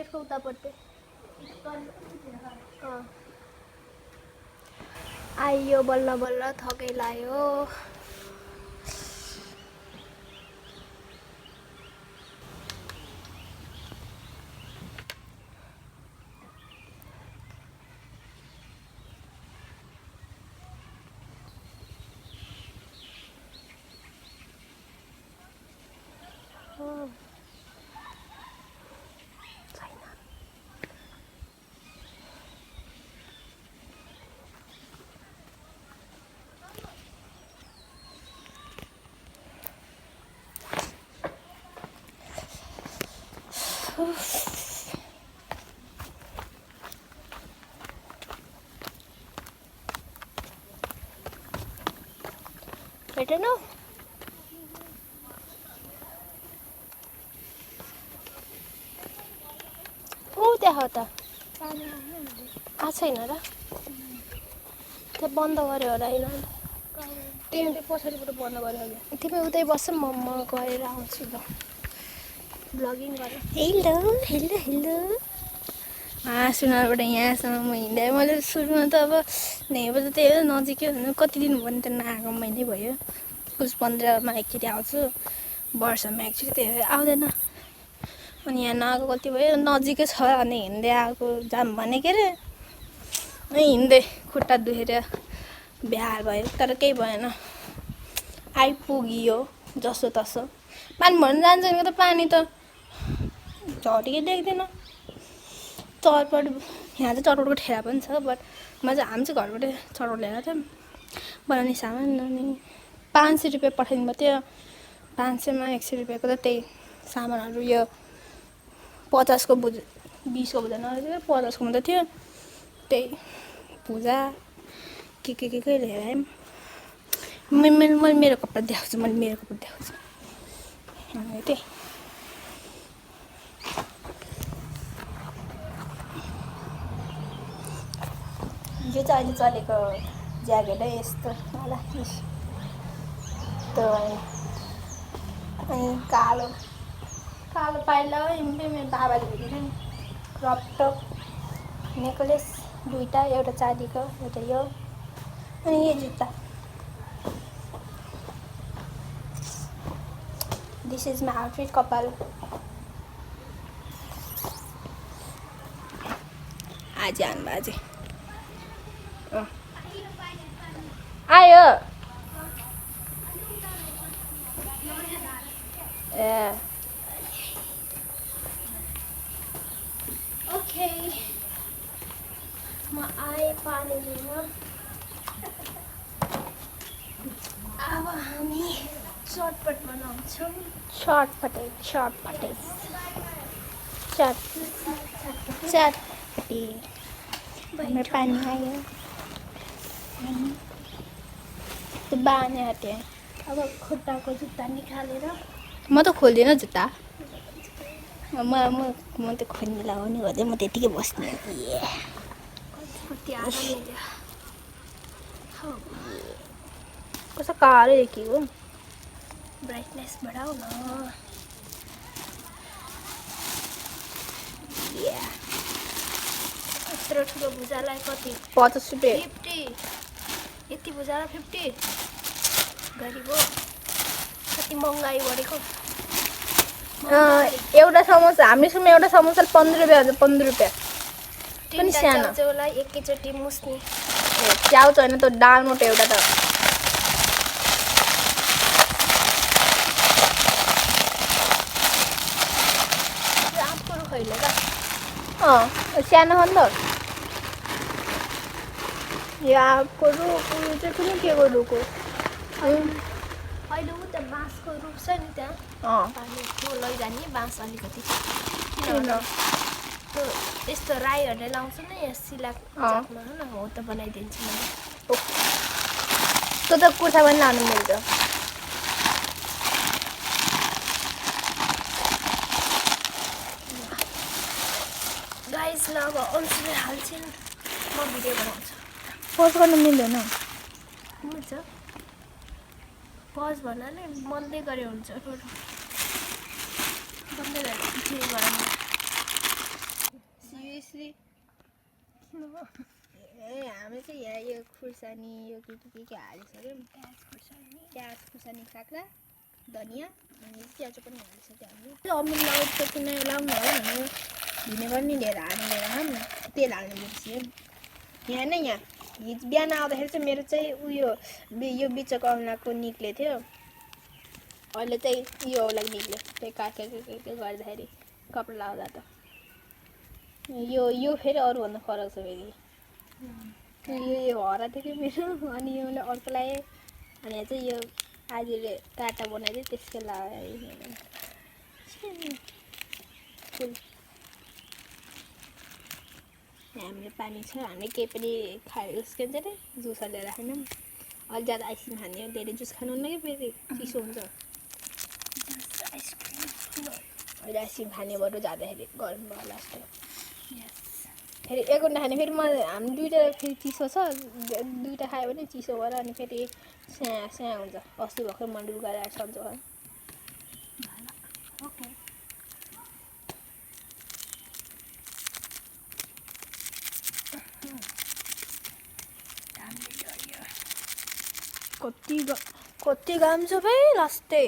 गेटको उतापट्टि आइयो बल्ल बल्ल थकै लाग्यो भेटेन त्यहाँ त आ छैन र त्यो बन्द गर्यो होला होइन तिमी पछाडिबाट बन्द गर्यो होला तिमी उतै बस्छ म गएर आउँछु ल ब्लगिङ गरेँ हेलो हेलो हेलो सुनारबाट यहाँसम्म म हिँडेँ मैले सुरुमा त अब नेबाट त त्यही हो नजिकै हुनु कति दिन भयो नि त नआएको महिनै भयो पुस 15मा एकचोटि आउँछु वर्षमा एकचोटि त्यही भएर आउँदैन अनि यहाँ नआएको कति भयो नजिकै छ अनि हिँड्दै आएको जाम भने के अरे हिँड्दै खुट्टा दुखेर बिहार भयो तर केही भएन आइपुग्यो जसो तसो पानी भर्नु जान्छ नि त पानी त झरीकै देख्दैन चटपट यहाँ चाहिँ चटपटको ठेला पनि छ बट म चाहिँ हामी चाहिँ घरबाट चटपट ल्याएको थियौँ बनाउने सामान अनि 500 रुपियाँ पठाइदिनु भएको थियो 500मा 100 रुपियाँको त त्यही सामानहरू यो 50को बुझ 20को बुझा नरहेछ 50को मात्रै थियो त्यही पूजा के लिएर आयौँ मैले मेरो कपडा देखाउँछु अनि त्यही यो चाहिँ अहिले चलेको ज्याकेट है यस्तो होला यस्तो अनि कालो पाइला मेरो बाबाले भेटेको नि क्रप टप नेकलेस दुईवटा एउटा चाँदीको एउटा यो अनि यो जुत्ता दिस इज माई आउटफिट कपाल आज आयो ओके म आएँ पानी लिन अब हामी चटपट बनाउँछौँ चटपटे पानी आयो त्यो बाँध्ने हट्यो अब खुट्टाको जुत्ता निकालेर म त खोल्दिनँ जुत्ता म त खोल्ने लगाउने गर्दै म त्यतिकै बस्ने कस्तो कालो देखियो ब्राइटनेस बढाऊ न यत्रो ठुलो भुजालाई कति 50 रुपियाँ 50 यति भुजालाई 50 गरिब कति महँगाई बढेको एउटा समोसा हामी सुमा एउटा समोसा 15 रुपियाँ हुन्छ 15 रुपियाँ पनि सानो चाउलाई एकैचोटि मुस्ने च्याउ छैन त दाल मोटो एउटा त आँपको खैले त सानो हो नि त यो आँपको रुख उयो चाहिँ कुनै के को रुख हो अहिले उता बाँसको रुख छ नि त्यहाँ पानी लैजाने बाँस अलिकति यस्तो राईहरूले लाउँछ नि यहाँ सिलामा न हो त बनाइदिन्छु मैले त्यो त कुर्ता पनि लानु मिल्छ गाइस ल अब अल्छी हाल्छन् म भिडियो बनाउँछु पज गर्नु मिल्दैन मिल्छ पज भन्नाले बन्दै गरे हुन्छ फोटो बन्दै गरे पछि गराउनु श्री ए हामी चाहिँ यहाँ यो खुर्सानी यो के हालिसक्यो प्याज खुर्सानी काँक्रा धनियाँ अनि प्याज पनि हालिसक्यो हामीले अमुल लाउट त किन लाउनु होला हामी भिनेगर नि लिएर हाल्नु तेल हाल्नु बिर्सियो यहाँ नै यहाँ बिहान आउँदाखेरि चाहिँ मेरो चाहिँ उयो यो बिचको औँलाको निक्लेको थियो अहिले चाहिँ यो औँलाको निक्ल्यो त्यही काटेर गर्दाखेरि कपडा लाउँदा त यो फेरि अरूभन्दा फरक छ फेरि यो हरा थियो कि मेरो अनि योले अर्को लगाएँ अनि चाहिँ यो आजले टाटा बनाइदियो त्यसकै लगाएँ फुल हामीले पानी छ हामीले केही पनि खायो उसको चाहिँ नि जुसहरू लिएर राखेनौँ अलि ज्यादा आइसक्रिम खाने हो धेरै जुस खानु कि फेरि चिसो हुन्छ अहिले आइसक्रिम खाने भएर जाँदाखेरि गरम भयो लास्ट फेरि एक घन्टा खाने फेरि हामी दुइटा फेरि चिसो छ दुइटा खायो भने चिसो भएर अनि फेरि स्या हुन्छ अस्ति भर्खर मन्डुल गरेर सन्चो भयो ओके कति घाम छ भाइ लास्टै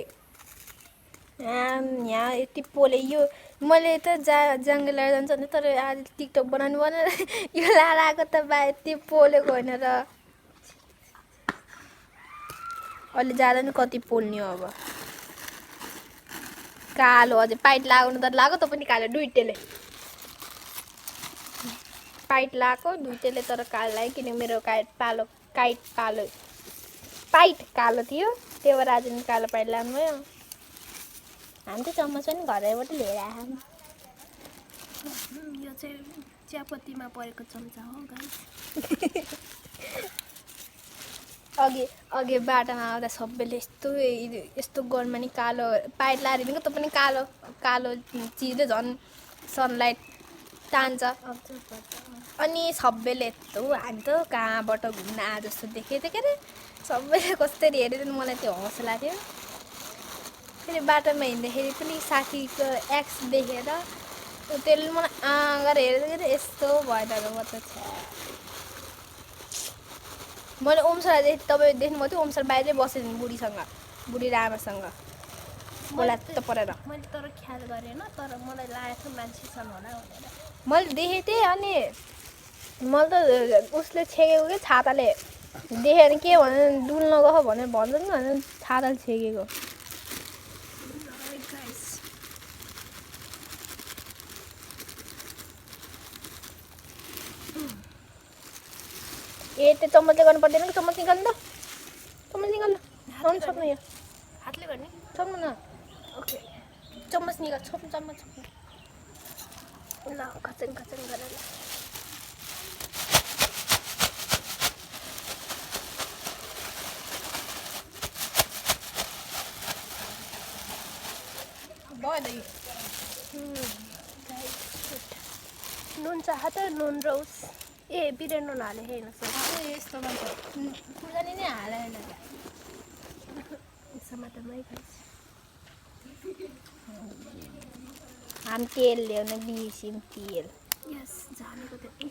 यहाँ यति पोले यो मैले त जङ्गल लिएर जान्छ नि तर आज टिकटक बनाउनु भनेर यो लाएर आएको त बा यति पोलेको होइन र अहिले जाँदा नि कति पोल्ने हो अब कालो अझै पाइट लगाउनु त लाग्यो त पनि कालो दुइटैले पाइट लगाएको दुइटैले तर कालो लाग्यो किनकि मेरो पाइट कालो थियो त्यही भएर आज नि कालो पाइट लाउनु भयो हामी त चम्मच पनि घरैबाट लिएर आयौँ यो चाहिँ चियापत्तीमा परेको चम्चा हो गाइस अघि बाटोमा आउँदा सबैले यस्तो गरमा नि कालो पाइट लाएर हिँडेको त पनि कालो चिजले झन् सनलाइट तान्छ अनि सबैले यस्तो हामी त कहाँबाट घुम्न आए जस्तो देखेको थियो के अरे सबैले कसरी हेरेर मलाई त्यो हौसला थियो फेरि बाटोमा हिँड्दाखेरि पनि साथीको एक्स देखेर त्यसले मलाई गरेर हेरेर यस्तो भएन र म त मैले ओमसर तपाईँ देख्नुभएको थियो ओमसर बाहिरै बसेको बुढीसँग बुढी र आमासँग होला त परेर मैले तर ख्याल गरेन तर मलाई लागेको थियो मान्छेसँग होला भनेर मैले देखेको थिएँ अनि मैले त उसले छेकेको कि छाताले देखेर के भने डुल्न गयो भनेर भन्छ नि भने छाताले छेकेको ए त्यो चम्मचले गर्नु पर्दैन कि चम्मच निकाल्नु त चम्मच निकाल्नु आउनु सक्नु यो हातले गर्ने सक्नु न ओके चम्मच निकाल छोप्नु चम्मच छोप्नु ल खचन खचन गरेर भयो नुन चाह त नुन रोस ए बिरेन नुन हाले हेर्नु यस्तो खुर्सानी नै हालेन टमाटरमै हामी तेल ल्याउन बिर्स्यौँ तेल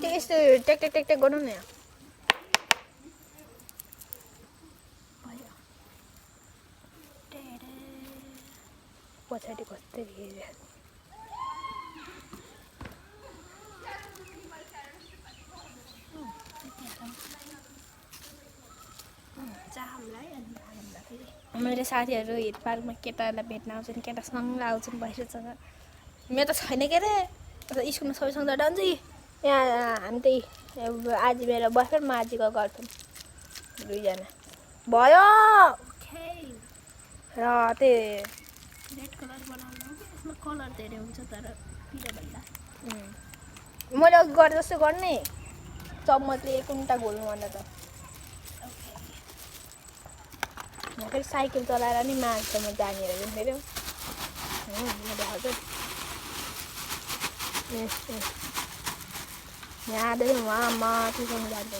त्यो यस्तो टेक गर्नु न पछाडि कस्तै हेरेर मेरो साथीहरू हिल पार्कमा केटाहरूलाई भेट्न आउँछन् केटासँग आउँछन् बहिरसँग मेरो त छैन के अरे स्कुलमा सबैसँग जान्छ यहाँ हामी त्यही आज मेरो बयफ्रेन्ड म आजीको गर्छौँ दुईजना भयो र त्यही रेड कलर बनाउनु यसमा कलर धेरै हुन्छ तर पिरोभन्दा मैले अघि गरे जस्तो गर्ने चम्मचले कुन्टा घोल्नु भन्दा त फेरि साइकल चलाएर नि मान्छेमा जाने रहेछ फेरि यहाँ आउँदैन उहाँ माथिसम्म जान्छ 100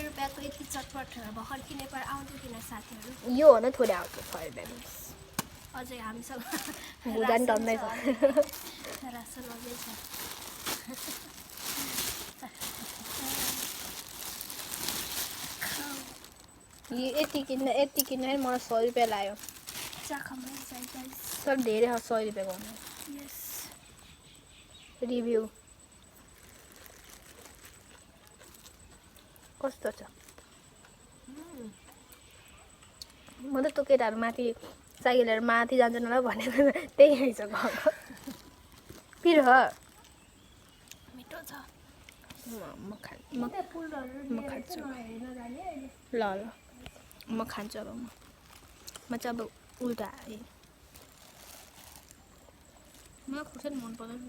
रुपियाँको यति चटपट भर्खर किने पर आउँथ्यो किन साथीहरू यो हो न थोरै आउँछ 100 रुपियाँ अझै हामीसँग भुजान टन्दै छ रासन अझै छ यति किन्दा मलाई 100 रुपियाँ लाग्यो तर धेरै 100 रुपियाँको रिभ्यू कस्तो छ म त त्यो केटाहरू माथि साइकल लिएर माथि जान्छन् होला भनेको त्यही रहेछ गएको पिरो मिठो छ म खान्छु ल म खान्छु अब म चाहिँ अब उल्टा आएँ मलाई खुर्सानी मन पर्दैन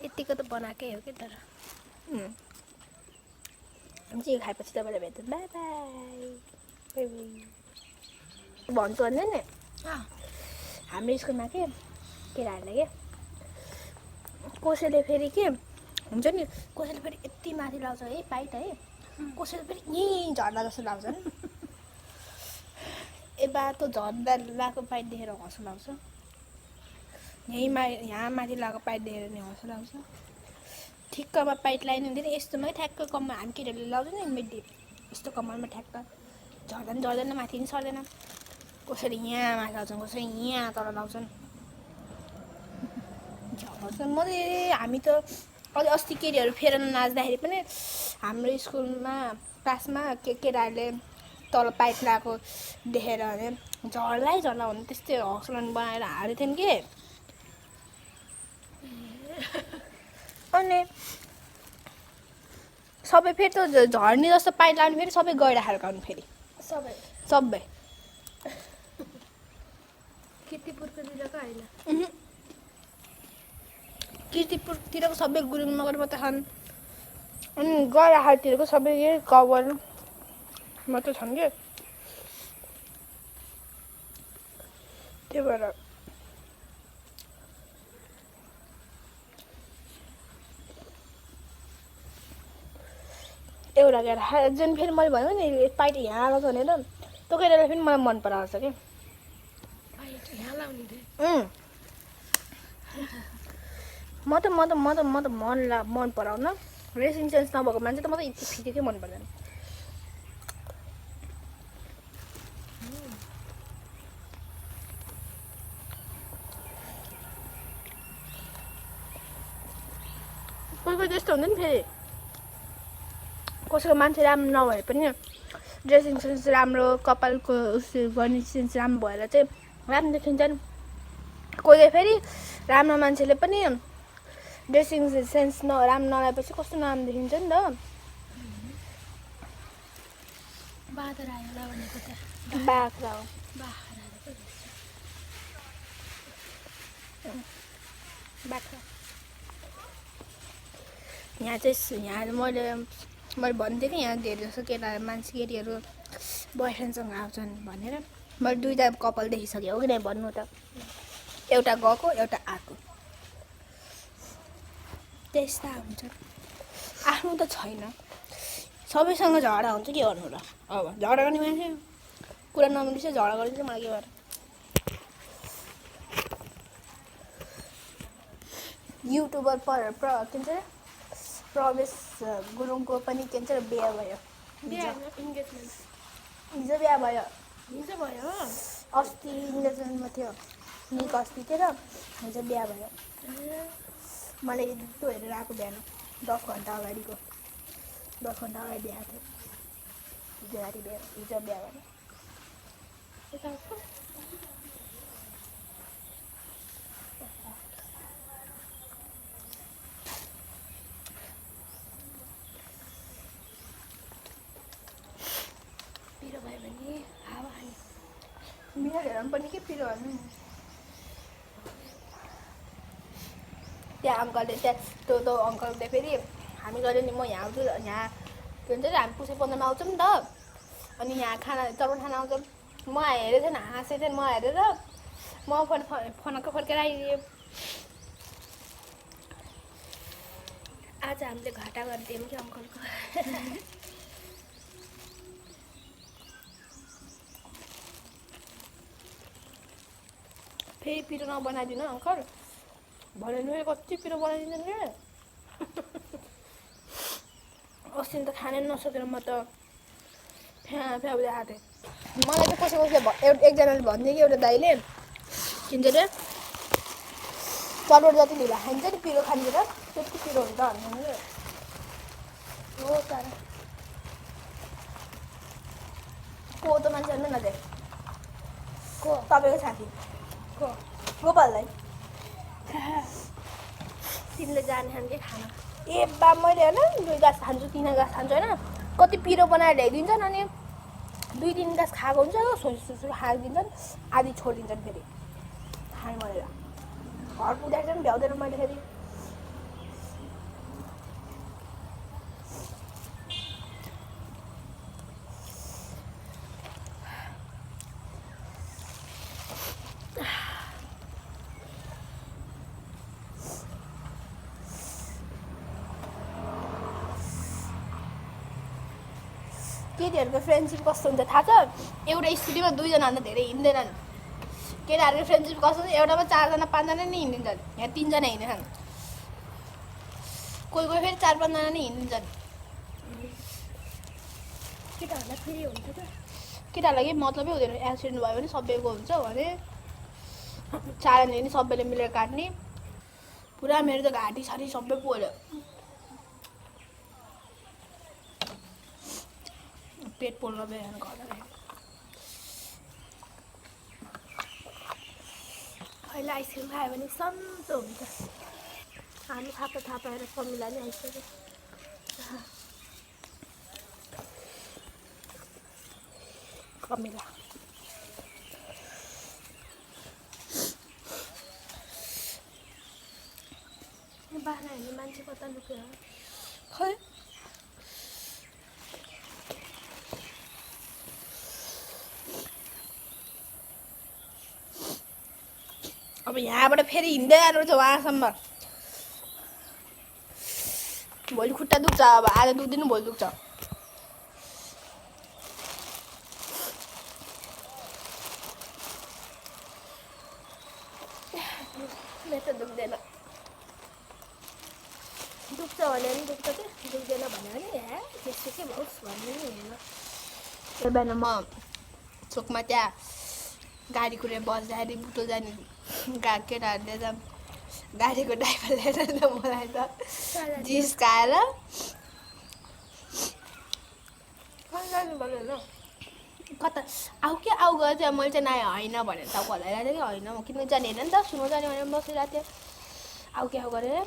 यतिको त बनाएकै हो कि तर हामी चाहिँ खाएपछि तपाईँलाई भेट्छ बाई बाई भन्छु भन्दै नि हाम्रो स्कुलमा के केटाहरूले के कसैले फेरि के हुन्छ नि कसैले फेरि यति माथि लाउँछ है पाइट है कसैले फेरि यहीँ झर्दा जस्तो लाउँछन् ए बाटो झर्दा लगाएको पाइट देखेर हँसो लाउँछ यहाँ माथि लगाएको पाइट देखेर नि हँसो लाउँछ ठिक्कमा पाइट लगाइनु हुँदैन यस्तोमै ठ्याक्क कम्मा हामी केटाहरूले लाउँछ नि मिड्डी यस्तो कम्मरमा ठ्याक्क झर्दैन माथि नि सर्दैन कसैले यहाँ माथि लाउँछन् कसैले यहाँ तल लाउँछन् मजाले हामी त अलि अस्ति केटीहरू फेर नाच्दाखेरि पनि हाम्रो स्कुलमा क्लासमा केटाहरूले तल पाइप लगाएको देखेर भने झर्ला हुने त्यस्तै हौसलन बनाएर हालेको थियौँ कि अनि सबै फेरि त झर्ने जस्तो पाइप लगाउने फेरि सबै गएर खालको फेरि सबै किर्तिपुरकोतिरको होइन किर्तिपुरतिरको सबै गुरुङ मगर मात्रै छन् अनि गैराहाटतिरको सबै कभर मात्रै छन् कि त्यही भएर एउटा केटा जुन फेरि मैले भन्यो नि पाइट यहाँ लगाउँछ भनेर त्यो केटालाई फेरि मलाई मन पराउँछ कि म त मन पराउन रेसिङ सेन्स नभएको मान्छे त म त यति फिटेकै मन पर्दैन कोही त्यस्तो हुन्छ नि फेरि कसैको मान्छे राम्रो नभए पनि ड्रेसिङ सेन्स राम्रो कपालको उयो गर्ने सेन्स राम्रो भएर चाहिँ राम्रो देखिन्छन् कोही फेरि राम्रो मान्छेले पनि ड्रेसिङ सेन्स राम्रो नलाएपछि कस्तो नराम्रो देखिन्छ नि त बाख्रा आयो भनेको त बाख्रा हो बाख्रा यहाँ चाहिँ मैले भन्थेँ कि यहाँ धेरै जस्तो केटीहरू बोयफ्रेन्डसँग आउँछन् भनेर मैले दुईवटा कपाल देखिसकेँ हो कि नै भन्नु त एउटा गएको एउटा आएको त्यस्ता हुन्छ आफ्नो त छैन सबैसँग झगडा हुन्छ के गर्नु र अब झगडा गर्ने मान्छे कुरा नमिलेपछि झगडा गरिन्छ मलाई के गर्नु युट्युबर के भन्छ प्रवेश गुरुङको पनि के भन्छ बिहा भयो हिजो बिहा भयो अस्ति इन्गेजमेन्टमा थियो निक अस्ति थियो र हिजो बिहा भयो मैले त्यो हेरेर आएको बिहान 10 घन्टा अगाडिको 10 घन्टा अगाडि बिहा थियो हिजो बिहा भयो पिरो भयो भने हावा हाल्ने बिहा हेर्नु पनि के पिरो हाल्नु त्यहाँ अङ्कलले त्यो अङ्कलले फेरि हामी गऱ्यो नि म यहाँ आउँछु यहाँ के भन्छ हामी पुसे 15 मा आउँछौँ नि त अनि यहाँ खाना चपान खाना आउँछौँ म हेरेको थिएन हाँसेको थिएँ म हेरेर म फनक्क फर्केर आइदिएँ आज हामीले घाटा गरिदियौँ कि अङ्कलको फेरि पिरो नबनाइदिनु अङ्कल भने नि कति पिरो बनाइदिन्छ नि अस्ति त खानै नसकेर म त फ्या फ्या हुँदै आएको थिएँ मलाई त कसैले एकजनाले भन्थ्यो कि एउटा दाइले के भन्छ अरे चलवट जति ढिला खान्छ नि पिरो खान्छ त्यति पिरो हुन्छ भन्नु हो तर को त मान्छे हेर्नु न को तपाईँको साथी को गोपाललाई तिमीले जाने खाने खाना ए बा मैले होइन 2 गाँस खान्छु 3 गाँस खान्छु होइन कति पिरो बनाएर ल्याइदिन्छन् अनि 2-3 गाँस खाएको हुन्छ सोचेर खाइदिन्छन् आधी छोडिदिन्छन् फेरि खाएँ भनेर घर पुग्दाखेरि पनि भ्याउँदैन मैले फेरि केटीहरूको फ्रेन्डसिप कस्तो हुन्छ थाहा छ एउटा स्कुटीमा 2 जनाभन्दा धेरै हिँड्दैनन् केटाहरूको फ्रेन्डसिप कस्तो हुन्छ एउटामा 4 जना 5 जना नै हिँडिन्छन् यहाँ 3 जना हिँड्छन् कोही कोही फेरि 4-5 जना नै हिँडिन्छन् केटाहरूलाई फेरि हुन्छ त केटाहरूलाई मतलबै हुँदैन एक्सिडेन्ट भयो भने सबैको हुन्छ भने 4 जना नि सबैले मिलेर काट्ने पुरा मेरो त घाँटी सारी सबै पोल्यो पेट पोल्न बेला गर्दा अहिले आइसक्रिम खायो भने सन्चो हुन्छ हामी थाहा पाएर कमिला नि आइसक्यो कमिला बाह्र हेर्ने मान्छे कता लुक्यो खै अब यहाँबाट फेरि हिँड्दै जानुपर्छ उहाँसम्म भोलि खुट्टा दुख्छ अब आज दुख्दिनँ भोलि दुख्छ मेरो त दुख्दैन दुख्छ भने पनि दुख्छ कि दुख्दैन भन्यो भने हे त्यस्तो के होस् भन्ने नि होइन त्यो बिहान म चोकमा त्यहाँ गाडी कुरेर बस्दाखेरि बुटो जाने केटाहरूले त गाडीको ड्राइभर लिएर त मलाई त जिस्काएर जानु पर्यो होइन कता आऊ के आऊ गयो चाहिँ मैले चाहिँ नाइ होइन भनेर त हल्लाइरहेको थिएँ कि होइन म किन जाने होइन नि त सुन्नु जाने भनेर बसिरहेको थिएँ आऊ के आऊ गरेर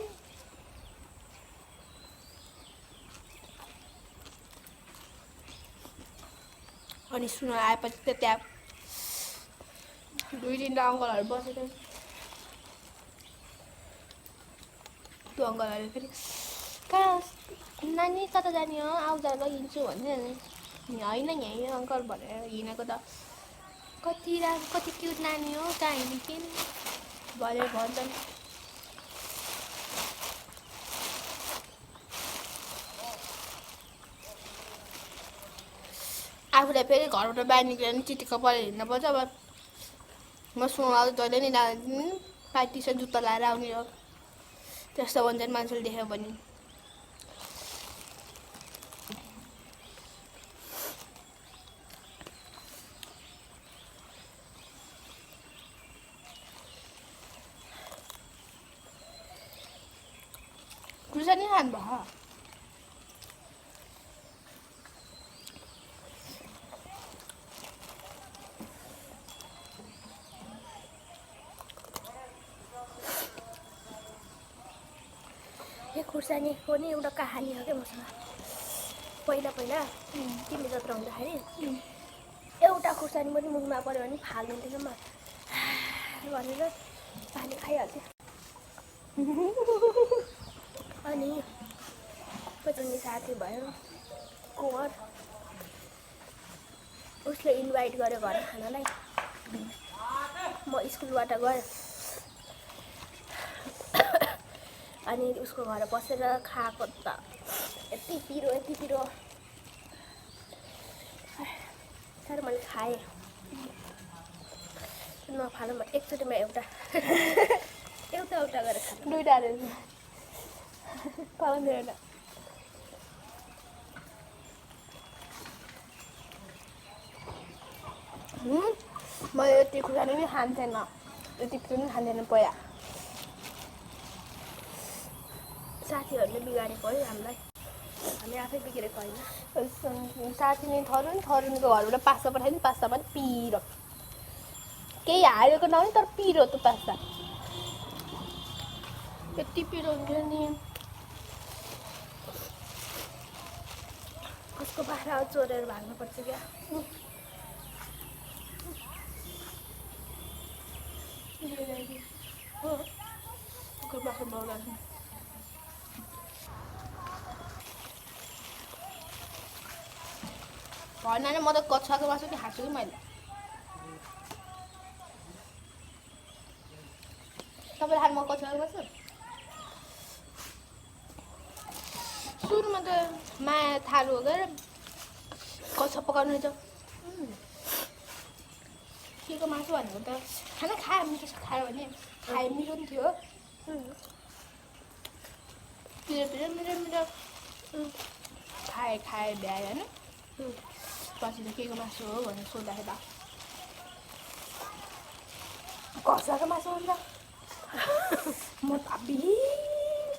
अनि सुन आएपछि त त्यहाँ 2-3 अङ्कलहरू बसेको त्यो अङ्कलहरूले फेरि कहाँ नानी कता जाने हो आउँछ लगिदिन्छु भन्थ्यो नि होइन यहीँ अङ्कल भनेर हिँडेको त कति क्युट नानी हो कहाँ हिँड्ने भनेर भन्छन् आफूलाई फेरि घरबाट बाहिर निक्लेर नि चिटिक्क परेर हिँड्नुपर्छ अब म सुनाउँदा जहिले नि पाइट टी सर्ट जुत्ता लाएर आउने हो त्यस्तो भन्छन् मान्छेले देख्यो भने खुर्सानी खानु भयो खुर्सानीको नि एउटा कहानी हो क्या मसँग पहिला तिमीले जत्रा हुँदाखेरि एउटा खुर्सानी पनि मुखमा पऱ्यो भने फाल्दिन्थ्यो म भनेर पानी खाइहाल्थ्यो अनि पचाउने साथी भयो कुँवर उसले इन्भाइट गर्यो घर खानालाई म स्कुलबाट गएँ अनि उसको घर बसेर खाएको त यति पिरो तर मैले खाएँ नफालौँ एकचोटिमा एउटा एउटा गरेर खानु दुईवटा पाउँदैन एउटा म यति खुर्सानी पनि खान्थेन यति पनि खाँदैन पहिला साथीहरूले बिगारेको है हामीलाई हामी आफै बिग्रेको होइन साथीले थरुनको घरबाट पास्ता पठाइदिनु पास्ता पनि पिरो केही हालेको नहुने तर पिरो त्यो पास्ता यति पिरो हुन्थ्यो नि कसको बाख्रा चोरेर भाग्नुपर्छ क्या बाख्रा बाउला भएन म त कछुवाको मासु नि खान्छु कि मैले तपाईँले खानु म कछुवाको मासु सुरुमा त माया थाल्नु हो गएर कछुवा पकाउनु रहेछ के को मासु भनेको त खाना खायो मिठो खायो भने खायो मिठो पनि थियो मिठो खाए भ्यायो होइन पछि त के को मासु हो भनेर सोद्धाखेरि कछुवाको मासु हुन्छ म भाबी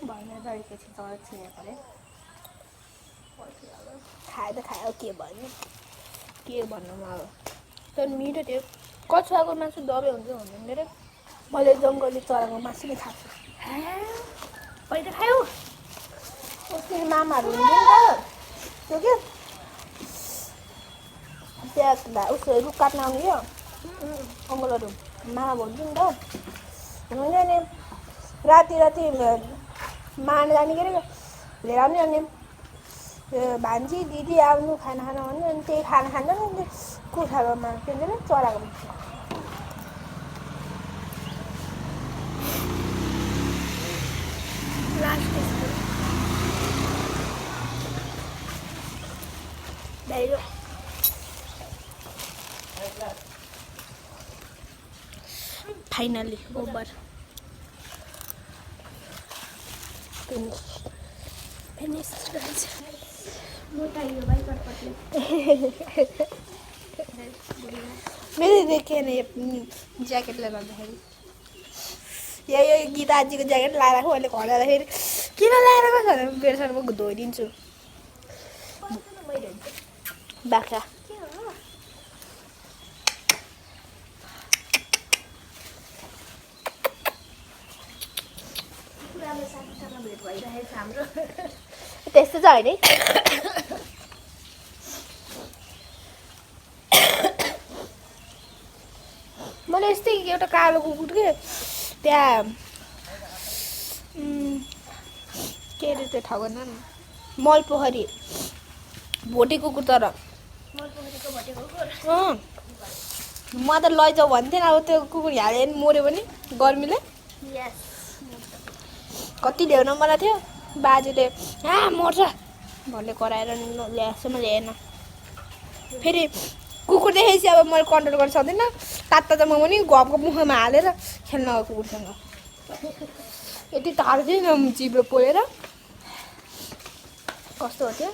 भएन एकैछिन छिनेको अरे खायो त खायो के भन्नु के भन्नु म अब तर मिठो थियो कछुवाको मासु दबाई हुन्छ भन्दैन रे मैले जङ्गली चराको मासु नै खाएको पहिला खायो उसले मामाहरू हुन्थ्यो नि त त्यो के त्यहाँ उसले रुख काट्न आउने क्या अङ्गलहरू मामा भन्थ्यो नि त हुन्छ नि राति मार्न जाने के अरे लिएर आउने अनि भान्जी दिदी आउनु खाना खाना भन्नु अनि त्यही खाना खान्छ नि कुखुराको मासु के भन्छ चराको मासु फाइनली ओभर फिनिश गाइस मेरो देखेँ नि ज्याकेटले गर्दाखेरि यो गीता आजीको ज्याकेट लाएर मैले घर जाँदाखेरि किन लाएर गएको भने बेरसम्म म धोइदिन्छु बाख्रा त्यस्तो छ होइन मैले यस्तै एउटा कालो कुकुर के त्यहाँ के अरे त्यो ठाउँ भन न मलपोखरी भोटे कुकुर तर म त लैजाऊ भन्थेन अब त्यो कुकुर हाले नि मऱ्यो भने गर्मीले कति ल्याउन मलाई थियो बाजेले मर्छ भन्ने कराएर ल्याएसम्म ल्याएन फेरि कुकुर देखेपछि अब मैले कन्ट्रोल गर्न सक्दिनँ तात्ता त म पनि घरको मुखमा हालेर खेल्न गएको कुकुरसँग यति टाढो थियो नि जिब्रो पोलेर कस्तो हो त्यो